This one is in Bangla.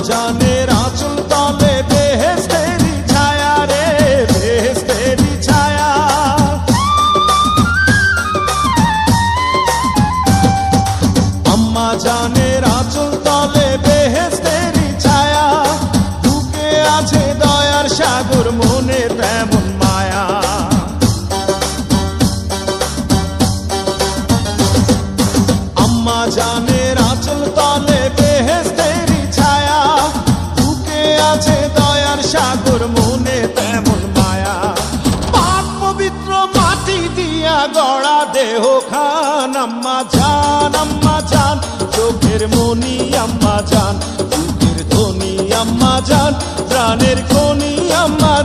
জানের আঁচল তলে বেহেশতেরি ছায়া রে, বেহেশতেরি ছায়া। আম্মা জানের আঁচল তলে বেহেশতেরি ছায়া, বুকে আছে দয়ার সাগর, মনে তেমন মায়া। আম্মা জানের আঁচল তলে বেহেশতেরি ছায়া, বুকে আছে দয়ার সাগর, মনে তেমন মায়া। পাক পবিত্র মাটি দিয়া গড়া দেহ খান, আম্মা জান, আম্মা জান, চোখের মনি আম্মা জান, বুকের ধ্বনি আম্মা জান, প্রাণের খনি আম্মা